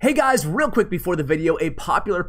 Hey guys, real quick before the video, a popular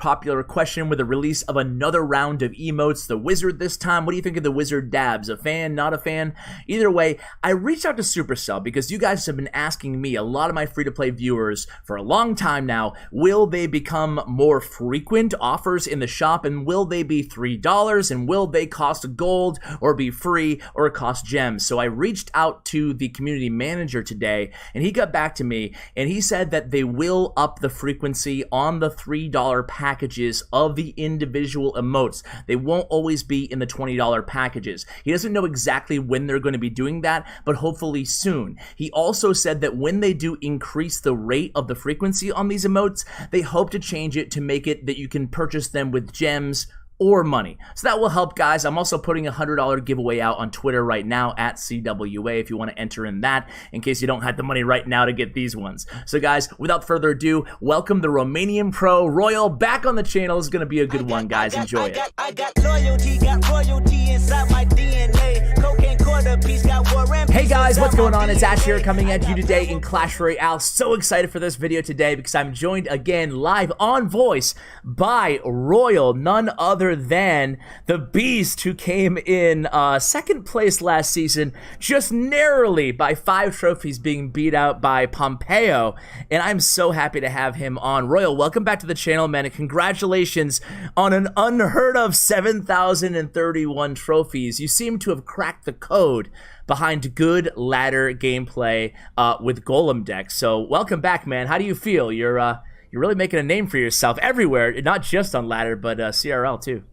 question with the release of another round of emotes. The wizard this time. What do you think of the wizard dabs? A fan, not a fan? Either way, I reached out to Supercell because you guys have been asking me, a lot of my free-to-play viewers, for a long time now, will they become more frequent offers in the shop, and will they be $3, and will they cost gold, or be free, or cost gems? So I reached out to the community manager today, and he got back to me, and he said that they will up the frequency on the $3 packages of the individual emotes. They won't always be in the $20 packages. He doesn't know exactly when they're going to be doing that, but hopefully soon. He also said that when they do increase the rate of the frequency on these emotes, they hope to change it to make it that you can purchase them with gems or money. So that will help, guys. I'm also putting a $100 giveaway out on Twitter right now at CWA if you want to enter in that, in case you don't have the money right now to get these ones. So guys, without further ado, welcome the Romanian pro Royale back on the channel. It's going to be a good one, guys. Enjoy it. I got loyalty, got royalty inside my DNA. Cocaine quarter piece, got war and Hey guys, what's going on? It's Ash here coming at you today in Clash Royale. So excited for this video today because I'm joined again live on voice by Royale, none other than the beast who came in second place last season, just narrowly by 5 trophies, being beat out by Pompeyo. And I'm so happy to have him on. Royale, welcome back to the channel, man, and congratulations on an unheard of 7,031 trophies. You seem to have cracked the code behind good ladder gameplay with Golem decks. So welcome back, man. How do you feel? You're really making a name for yourself everywhere, not just on ladder, but CRL too.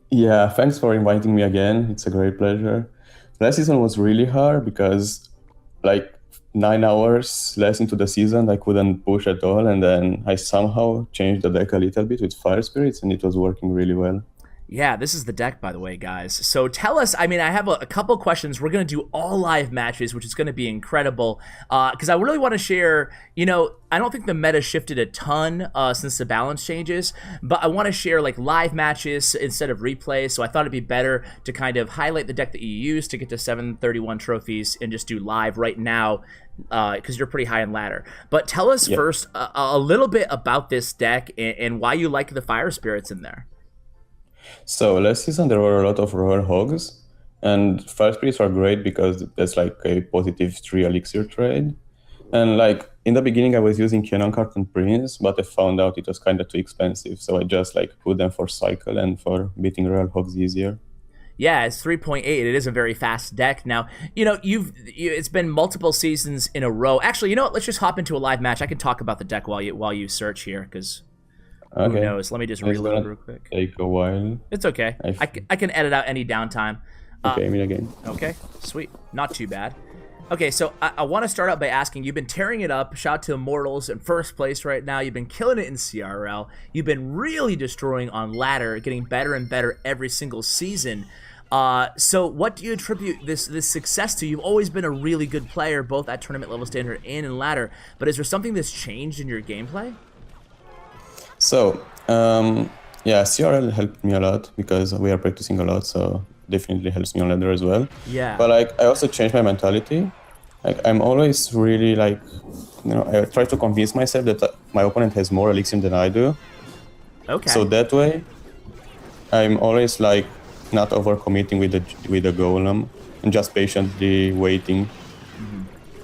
Yeah, thanks for inviting me again. It's a great pleasure. Last season was really hard because like 9 hours less into the season, I couldn't push at all. And then I somehow changed the deck a little bit with Fire Spirits, and it was working really well. Yeah, this is the deck, by the way, guys. So tell us, I mean, I have a couple questions. We're going to do all live matches, which is going to be incredible. Because I really want to share, you know, I don't think the meta shifted a ton since the balance changes, but I want to share like live matches instead of replays. So I thought it'd be better to kind of highlight the deck that you use to get to 731 trophies and just do live right now, because you're pretty high in ladder. But tell us first a little bit about this deck and why you like the Fire Spirits in there. So last season there were a lot of Royal Hogs, and Fire Spirits are great because there's like a positive 3 elixir trade. And like in the beginning I was using Cannon Cart and Prince, but I found out it was kind of too expensive, so I just like put them for cycle and for beating Royal Hogs easier. Yeah, it's 3.8. It is a very fast deck. Now, you know, it's been multiple seasons in a row. Actually, you know what? Let's just hop into a live match. I can talk about the deck while you search here, because who knows? Let me just reload real quick. Take a while. It's okay. I can edit out any downtime. Okay, me again. Okay, sweet. Not too bad. Okay, so I want to start out by asking, you've been tearing it up. Shout out to Immortals in first place right now. You've been killing it in CRL. You've been really destroying on ladder, getting better and better every single season. So what do you attribute this success to? You've always been a really good player, both at tournament level standard and in ladder. But is there something that's changed in your gameplay? So, yeah, CRL helped me a lot because we are practicing a lot, so definitely helps me on ladder as well. Yeah. But like, I also changed my mentality. Like, I'm always really like, you know, I try to convince myself that my opponent has more elixir than I do. Okay. So that way, I'm always like not overcommitting with the golem and just patiently waiting.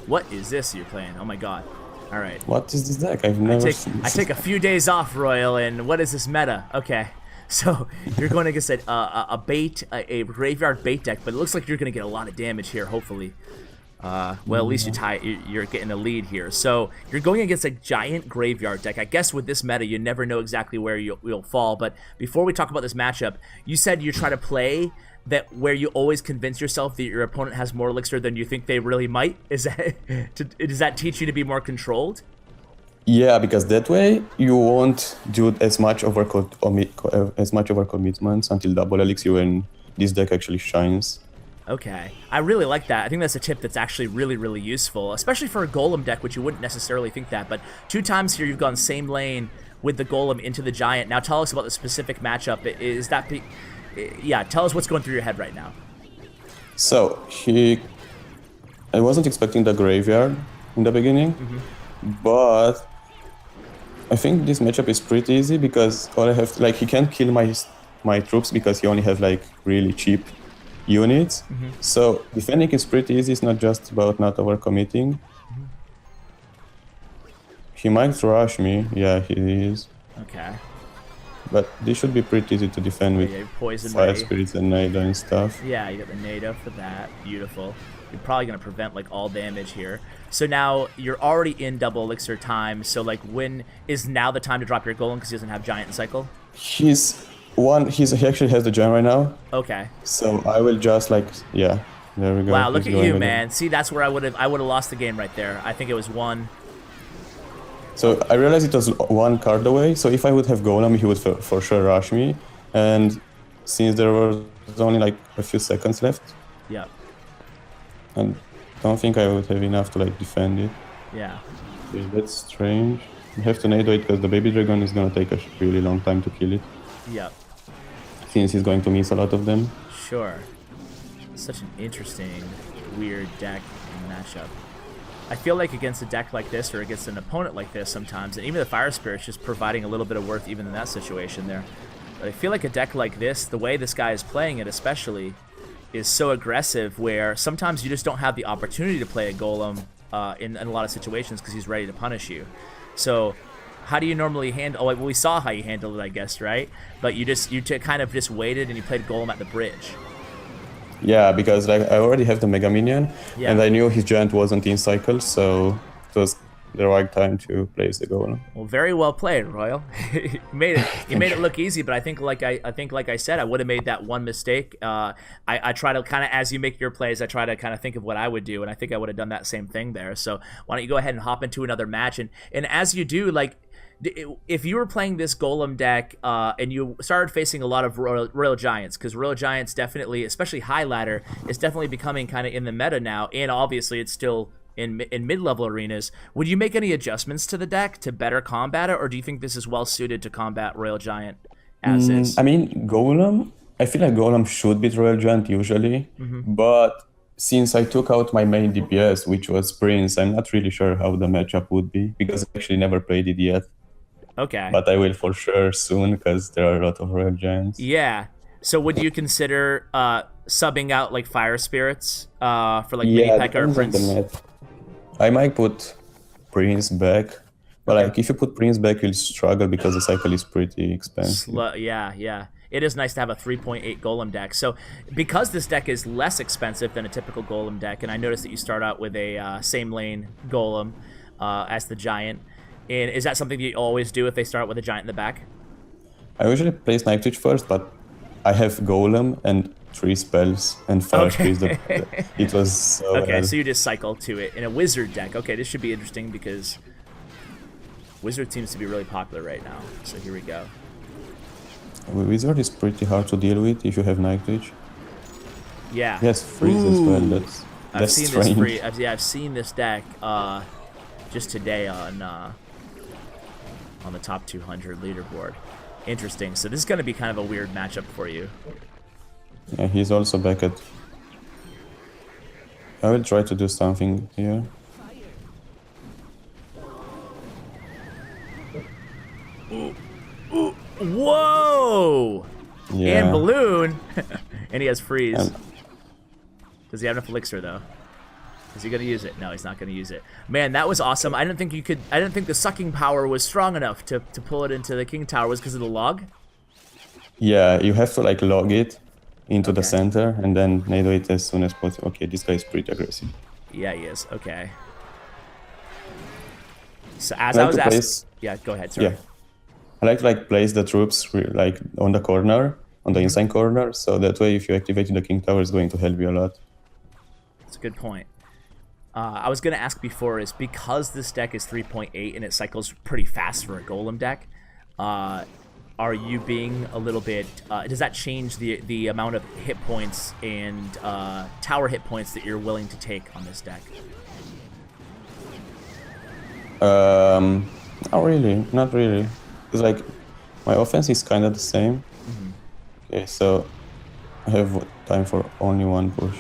What is this you're playing? Oh my god. All right. What is this deck? I've never seen this. I take a few days off, Royale, and what is this meta? Okay, so you're going against a graveyard bait deck, but it looks like you're going to get a lot of damage here, hopefully. Well, at least you're getting a lead here. So you're going against a giant graveyard deck. I guess with this meta, you never know exactly where you'll fall. But before we talk about this matchup, you said you try to play that where you always convince yourself that your opponent has more elixir than you think they really might. Does that teach you to be more controlled? Yeah, because that way you won't do as much overcommitments until double elixir when this deck actually shines. Okay, I really like that. I think that's a tip that's actually really, really useful, especially for a Golem deck, which you wouldn't necessarily think that. But 2 times here you've gone same lane with the Golem into the Giant. Now tell us about the specific matchup. Yeah, tell us what's going through your head right now. So I wasn't expecting the graveyard in the beginning, but I think this matchup is pretty easy because all I have like he can't kill my troops because he only has like really cheap units. So defending is pretty easy. It's not just about not overcommitting. He might rush me. Yeah, he is. Okay. But this should be pretty easy to defend with poison fire ready. spirits and NATO and stuff. Yeah, you got the NATO for that. Beautiful. You're probably going to prevent like all damage here. So now you're already in double elixir time. So like when is now the time to drop your golem because he doesn't have giant in cycle? He actually has the giant right now. Okay. So I will just like, yeah, there we go. Wow, look He's at going you, again. man. See, that's where I would have lost the game right there. I think it was 1. So I realized it was 1 card away. So if I would have Golem, he would for sure rush me. And since there was only like a few seconds left, Yeah. I don't think I would have enough to like defend it. Yeah. Okay, that's strange. I have to NATO it because the baby dragon is gonna take a really long time to kill it. Yep. Since he's going to miss a lot of them. Sure. Such an interesting, weird deck and matchup. I feel like against a deck like this or against an opponent like this sometimes, and even the Fire Spirit's just providing a little bit of worth even in that situation there. But I feel like a deck like this, the way this guy is playing it especially, is so aggressive where sometimes you just don't have the opportunity to play a Golem in a lot of situations because he's ready to punish you. So how do you normally handle... well, we saw how you handled it, I guess, right? But you kind of just waited and you played Golem at the bridge. Yeah, because like I already have the Mega Minion, Yeah. and I knew his giant wasn't in cycle, so it was the right time to place the Golem. Well, very well played, Royal. you made it look easy, but I think like I said, I would have made that one mistake. I try to kind of, as you make your plays, I try to kind of think of what I would do, and I think I would have done that same thing there. So why don't you go ahead and hop into another match, and as you do, like, if you were playing this Golem deck and you started facing a lot of Royal Giants, because Royal Giants definitely, especially high ladder, is definitely becoming kind of in the meta now, and obviously it's still in mid-level arenas, would you make any adjustments to the deck to better combat it, or do you think this is well suited to combat Royal Giant as is? I mean, Golem, I feel like Golem should beat Royal Giant usually, but since I took out my main DPS, which was Prince, I'm not really sure how the matchup would be, because I actually never played it yet. Okay. But I will for sure soon, because there are a lot of Royal Giants. Yeah. So would you consider subbing out like Fire Spirits for like Yeah, Mini P.E.K.K.A or depends on Prince? the net. I might put Prince back, but like if you put Prince back, you'll struggle because the cycle is pretty expensive. Yeah. It is nice to have a 3.8 Golem deck. So because this deck is less expensive than a typical Golem deck, and I noticed that you start out with a same lane Golem as the Giant, and is that something that you always do if they start with a Giant in the back? I usually play Snipe Twitch first, but I have Golem and 3 spells and Fire Freeze. It was so Okay, bad. so you just cycle to it in a Wizard deck. Okay, this should be interesting because Wizard seems to be really popular right now. So here we go. Wizard is pretty hard to deal with if you have Night Twitch. Yeah. Yes, Freeze as well. That's I've seen strange. this free. I've seen this deck just today on the top 200 leaderboard. Interesting. So this is going to be kind of a weird matchup for you. Yeah, he's also back at... I will try to do something here. Whoa! Yeah. And Balloon, and he has freeze. And- Does he have enough elixir though? Is he gonna use it? No, he's not gonna use it. Man, that was awesome. I didn't think you could. I didn't think the sucking power was strong enough to pull it into the King Tower. Was because of the log? Yeah, you have to like log it into the center and then NATO it as soon as possible. Okay, this guy is pretty aggressive. Yeah, he is. Okay. So as I I like was to asking, place- yeah, go ahead. Sorry. Yeah, I like to like place the troops like on the corner, on the inside corner, so that way if you activate the King Tower, it's going to help you a lot. That's a good point. I was going to ask before is because this deck is 3.8 and it cycles pretty fast for a Golem deck, are you being a little bit... does that change the amount of hit points and tower hit points that you're willing to take on this deck? Not really, not really. It's like my offense is kind of the same. Okay, so I have time for only one push.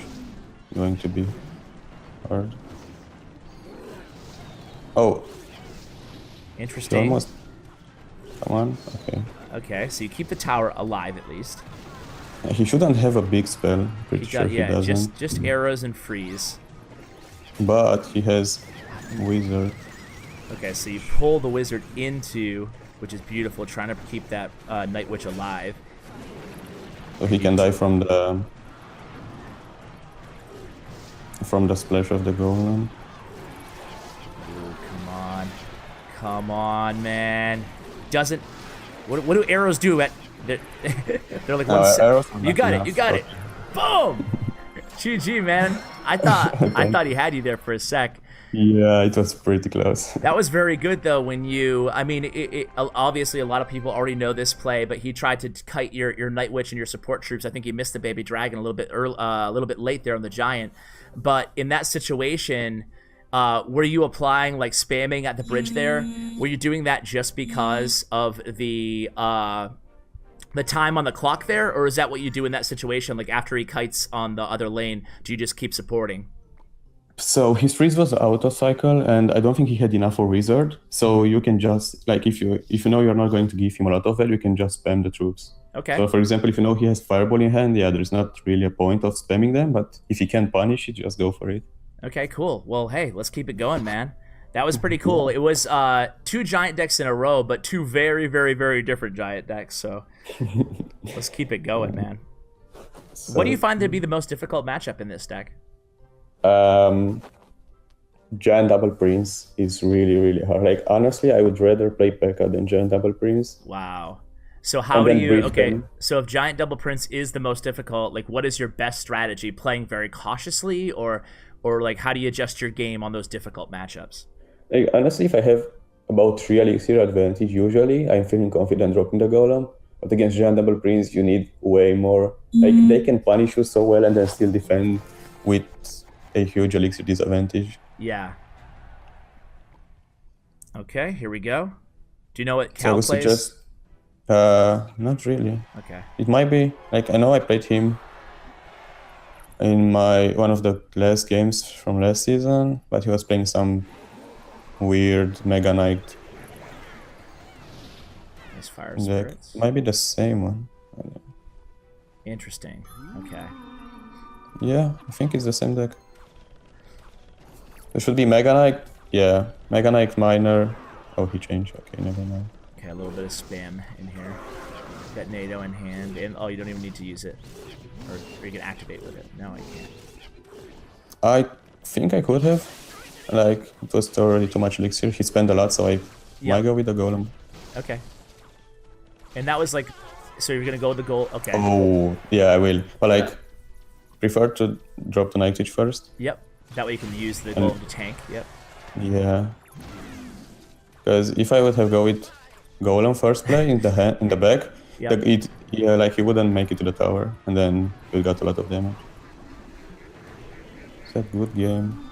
Going to be hard. Oh, Interesting. Come on. Okay. Okay, so you keep the tower alive at least. He shouldn't have a big spell. Pretty sure he Yeah, doesn't. just arrows and freeze. But he has wizard. Okay, so you pull the wizard into, which is beautiful, trying to keep that Night Witch alive. So he can die from the splash of the golem. Ooh, come on, man. Doesn't. What do arrows do? They're like one. You got it. You got it. Boom. GG, man. I thought he had you there for a sec. Yeah, it was pretty close. That was very good, though, when you... I mean, obviously, a lot of people already know this play, but he tried to kite your Night Witch and your support troops. I think he missed the Baby Dragon a little bit late there on the Giant. But in that situation, were you applying, like, spamming at the bridge there? Were you doing that just because of the time on the clock there? Or is that what you do in that situation? Like, after he kites on the other lane, do you just keep supporting? So his freeze was auto cycle, and I don't think he had enough for wizard. So you can just, like, if you know you're not going to give him a lot of value, you can just spam the troops. Okay. So for example, if you know he has fireball in hand, yeah, there's not really a point of spamming them, but if he can punish it, just go for it. Okay, cool. Well, hey, let's keep it going, man. That was pretty cool. It was 2 giant decks in a row, but 2 very, very, very different giant decks. So let's keep it going, man. So, what do you find to be the most difficult matchup in this deck? Giant Double Prince is really, really hard. Like, honestly, I would rather play P.E.K.K.A. than Giant Double Prince. Wow. So how do you... Okay, so if Giant Double Prince is the most difficult, like, what is your best strategy? Playing very cautiously, or like, how do you adjust your game on those difficult matchups? Like, honestly, if I have about 3 elixir advantage, usually, I'm feeling confident dropping the Golem. But against Giant Double Prince, you need way more. Like, they can punish you so well and then still defend with a huge elixir disadvantage. Yeah. Okay, here we go. Do you know what Cal plays? Just, not really. Okay. It might be, like, I know I played him in one of the last games from last season, but he was playing some weird Mega Knight. Nice Fire Spirits. Might be the same one. Interesting. Okay. Yeah, I think it's the same deck. It should be Mega Knight. Yeah, Mega Knight Minor. Oh, he changed. Okay, never mind. Okay, a little bit of spam in here. Got NATO in hand, and oh, you don't even need to use it, or you can activate with it. No, I can't. I think I could have. Like, it was already too much elixir. He spent a lot, so I might go with the Golem. Okay. And that was like, so you're gonna go with the goal. Okay. Oh, yeah, I will. But like, prefer to drop the Night Witch first. Yep. That way you can use the Golem to tank. Yep. Yeah. Because if I would have go with Golem first play in the back, yep. Like he wouldn't make it to the tower, and then we got a lot of damage. It's a good game.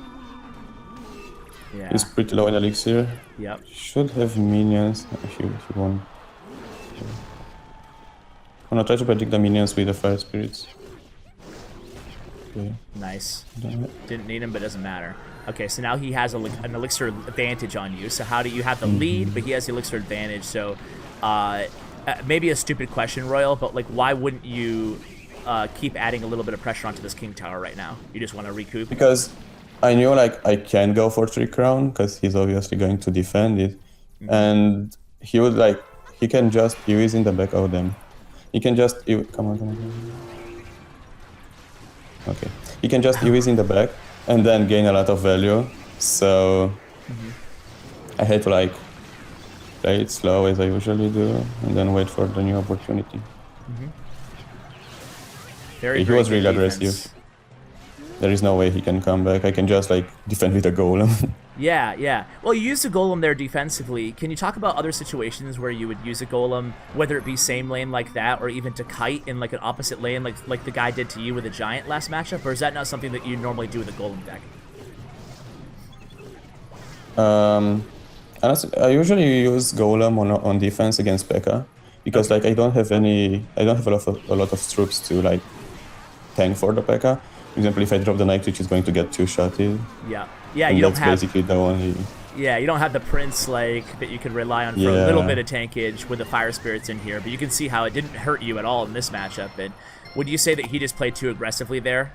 Yeah. He's pretty low in elixir. Yep. Should have minions if you want. I'm gonna try to predict the minions with the fire spirits. Okay. Nice. Didn't need him, but doesn't matter. Okay, so now he has an elixir advantage on you. So how do you have the lead, but he has the elixir advantage? So maybe a stupid question, Royal, but like, why wouldn't you keep adding a little bit of pressure onto this king tower right now? You just want to recoup? Because I knew like I can't go for 3 crown because he's obviously going to defend it, and he would like he can just is in the back of them. He can just come on. Okay, he can just is in the back and then gain a lot of value. So I had to like play it slow as I usually do, and then wait for the new opportunity. He was really aggressive. There is no way he can come back. I can just like defend with a golem. Yeah. Well, you used a golem there defensively. Can you talk about other situations where you would use a golem, whether it be same lane like that, or even to kite in like an opposite lane, like the guy did to you with a giant last matchup, or is that not something that you normally do with a golem deck? Honestly, I usually use golem on defense against P.E.K.K.A. because like I don't have a lot of troops to like tank for the P.E.K.K.A. For example, if I drop the Night Witch, it's going to get 2-shotted. Yeah, you don't have... That's basically the only... Yeah, you don't have the Prince like that you could rely on for a little bit of tankage with the Fire Spirits in here, but you can see how it didn't hurt you at all in this matchup. And would you say that he just played too aggressively there?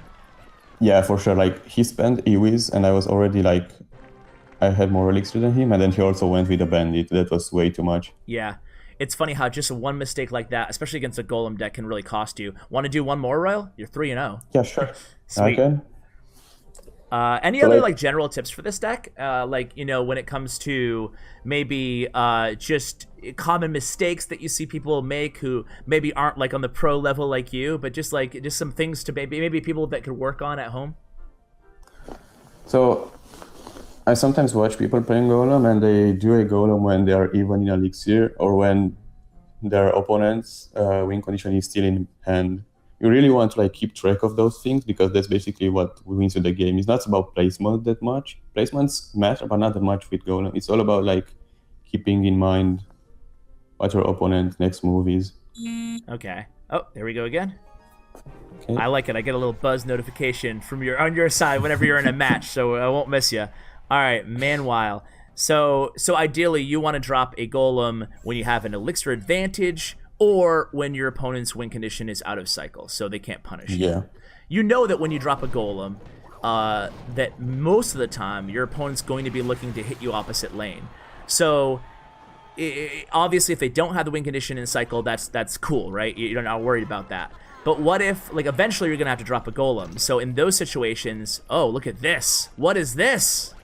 Yeah, for sure. Like, he spent EWIs, and I was already like, I had more elixir than him, and then he also went with a bandit. That was way too much. Yeah. It's funny how just one mistake like that, especially against a Golem deck, can really cost you. Want to do one more, Royale? You're 3-0. Yeah, sure. Sweet. Okay. Any other like general tips for this deck? Like, you know, when it comes to maybe just common mistakes that you see people make who maybe aren't like on the pro level like you, but just some things to maybe people that could work on at home. So I sometimes watch people playing Golem, and they do a Golem when they are even in Elixir or when their opponent's win condition is still in hand. You really want to like keep track of those things, because that's basically what wins you the game. It's not about placement that much. Placements matter, but not that much with Golem. It's all about like keeping in mind what your opponent's next move is. Okay. Oh, there we go again. Okay. I like it. I get a little buzz notification from on your side whenever you're in a match, so I won't miss you. All right, Manwhile. So ideally, you want to drop a Golem when you have an elixir advantage, or when your opponent's win condition is out of cycle, so they can't punish you. Yeah. You know that when you drop a Golem, that most of the time your opponent's going to be looking to hit you opposite lane. So obviously, if they don't have the win condition in cycle, that's cool, right? You're not worried about that. But what if, like, eventually you're gonna have to drop a Golem? So in those situations, oh, look at this! What is this?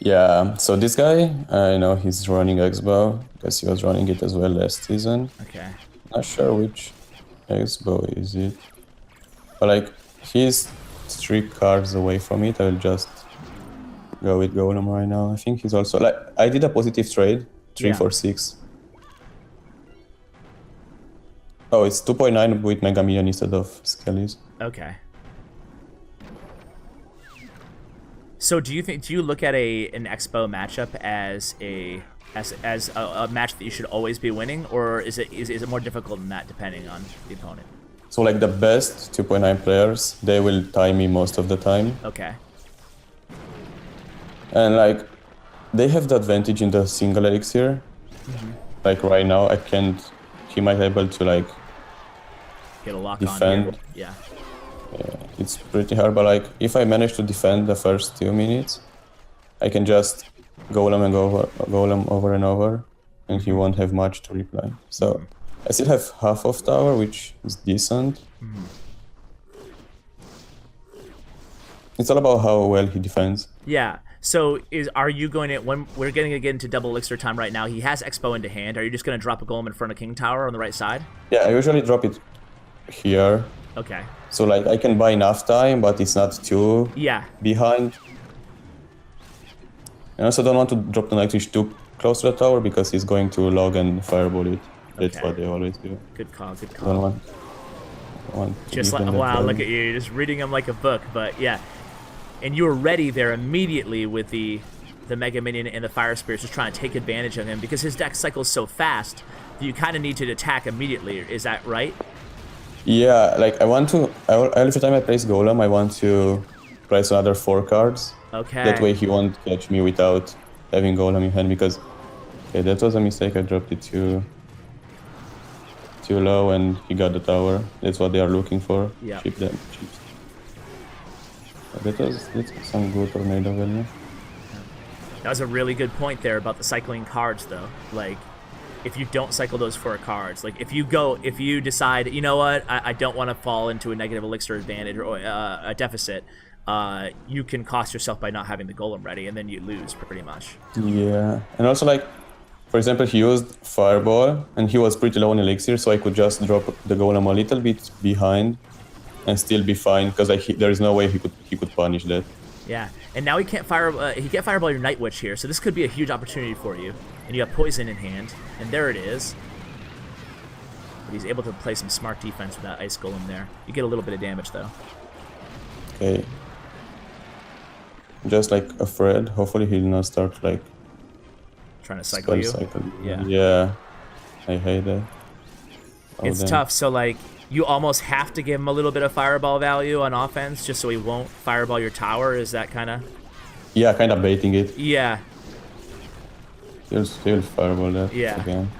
Yeah, so this guy, I know he's running X-Bow, because he was running it as well last season. Okay. Not sure which X-Bow is it. But like, he's 3 cards away from it. I'll just go with Golem right now. I think he's also, like, I did a positive trade, 3 for 6. Oh, it's 2.9 with Mega Million instead of Skellies. Okay. So do you look at an Expo matchup as a match that you should always be winning, or is it more difficult than that depending on the opponent? So like the best 2.9 players, they will tie me most of the time. Okay. And like, they have the advantage in the single elixir. Like right now, he might be able to like get a lock defend. on here. Yeah. Yeah, it's pretty hard, but like, if I manage to defend the first 2 minutes, I can just Golem over and over, and he won't have much to reply. So I still have half of tower, which is decent. It's all about how well he defends. Yeah. So are you going to, when we're getting again to double elixir time right now, he has Expo into hand. Are you just going to drop a Golem in front of King Tower on the right side? Yeah, I usually drop it here. Okay. So like, I can buy enough time, but it's not too behind. And I also don't want to drop the Nightwish too close to the tower, because he's going to log and fireball it. That's what they always do. Good call, good I call. don't want Just like, wow, look at you, you're just reading them like a book, but yeah. And you were ready there immediately with the Mega Minion and the Fire Spirits, just trying to take advantage of him, because his deck cycles so fast that you kind of need to attack immediately. Is that right? Yeah, like every time I place Golem, I want to place another 4 cards. Okay. That way he won't catch me without having Golem in hand, because that was a mistake. I dropped it too low, and he got the tower. That's what they are looking for. Yeah. Chip them. That's some good tornado value. That was a really good point there about the cycling cards, though. Like, if you don't cycle those 4 cards, like if you decide, you know what, I don't want to fall into a negative elixir advantage or a deficit, you can cost yourself by not having the Golem ready, and then you lose pretty much. Yeah, and also like, for example, he used Fireball, and he was pretty low on elixir, so I could just drop the Golem a little bit behind and still be fine, because there is no way he could punish that. Yeah, and now he can't fireball your Night Witch here, so this could be a huge opportunity for you. And you have poison in hand, and there it is. But he's able to play some smart defense with that Ice Golem there. You get a little bit of damage though. Okay. Just like afraid. Hopefully he'll not start like trying to cycle you. Yeah. Yeah. I hate that. It's tough. So like, you almost have to give him a little bit of fireball value on offense, just so he won't fireball your tower. Is that kind of? Yeah, kind of baiting it. Yeah. He'll fireball that Yeah. again.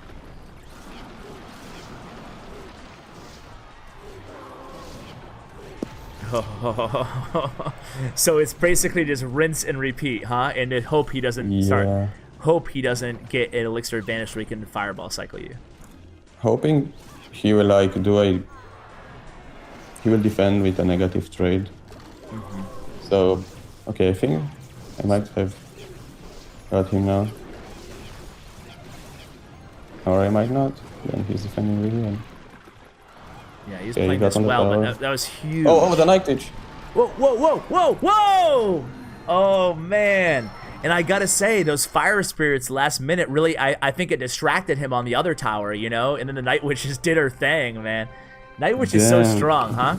So it's basically just rinse and repeat, huh? And then hope he doesn't start. Hope he doesn't get an elixir advantage so he can fireball cycle you. Hoping he will like he will defend with a negative trade. So, okay, I think I might have got him now. Or I might not. Then he's defending really well. Yeah, he's playing this well, but that was huge. Oh, the Night Witch. Whoa, whoa, whoa, whoa, whoa! Oh, man. And I gotta say, those Fire Spirits last minute really, I think it distracted him on the other tower, you know? And then the Night Witch just did her thing, man. Night Witch is so strong, huh?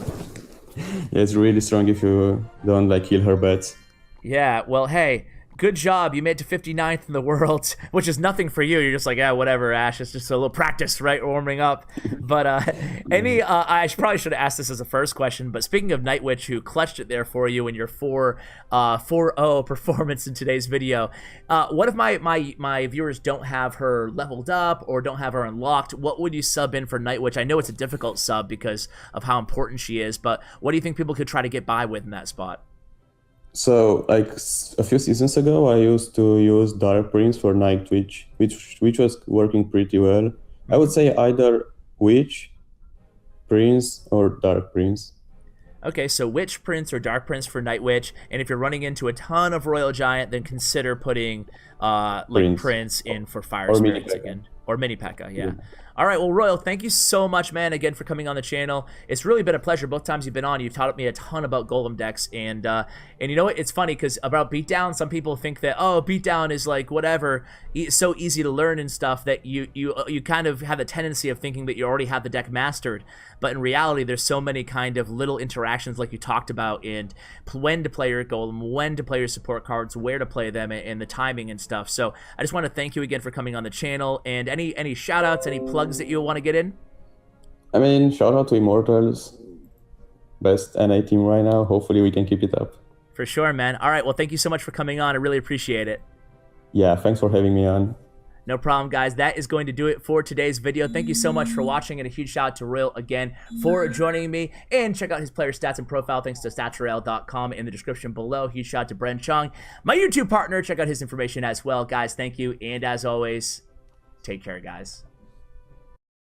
Yeah, it's really strong if you don't like kill her bets. Yeah, well, hey, good job. You made it to 59th in the world, which is nothing for you. You're just like, yeah, whatever, Ash. It's just a little practice, right? Warming up. But I probably should have asked this as a first question. But speaking of Night Witch, who clutched it there for you in your 4-0 performance in today's video, what if my viewers don't have her leveled up or don't have her unlocked? What would you sub in for Night Witch? I know it's a difficult sub because of how important she is, but what do you think people could try to get by with in that spot? So, like a few seasons ago, I used to use Dark Prince for Night Witch, which was working pretty well. I would say either Witch, Prince, or Dark Prince. Okay, so Witch Prince or Dark Prince for Night Witch, and if you're running into a ton of Royal Giant, then consider putting Prince in for Fire Spirits again. Or Mini P.E.K.K.A, yeah. All right, well, Royal, thank you so much, man, again, for coming on the channel. It's really been a pleasure. Both times you've been on, you've taught me a ton about Golem decks, and you know what? It's funny, because about Beatdown, some people think that, oh, Beatdown is like whatever, so easy to learn and stuff that you kind of have a tendency of thinking that you already have the deck mastered. But in reality, there's so many kind of little interactions like you talked about, and when to play your Golem, when to play your support cards, where to play them, and the timing and stuff. So I just want to thank you again for coming on the channel, and any shout outs, any plugs that you want to get in? I mean, shout out to Immortals. Best NA team right now. Hopefully we can keep it up. For sure, man. All right, well, thank you so much for coming on. I really appreciate it. Yeah, thanks for having me on. No problem, guys. That is going to do it for today's video. Thank you so much for watching, and a huge shout out to Royal again for joining me. And check out his player stats and profile thanks to statsroyale.com in the description below. Huge shout out to Bren Chong, my YouTube partner. Check out his information as well. Guys, thank you. And as always, take care, guys.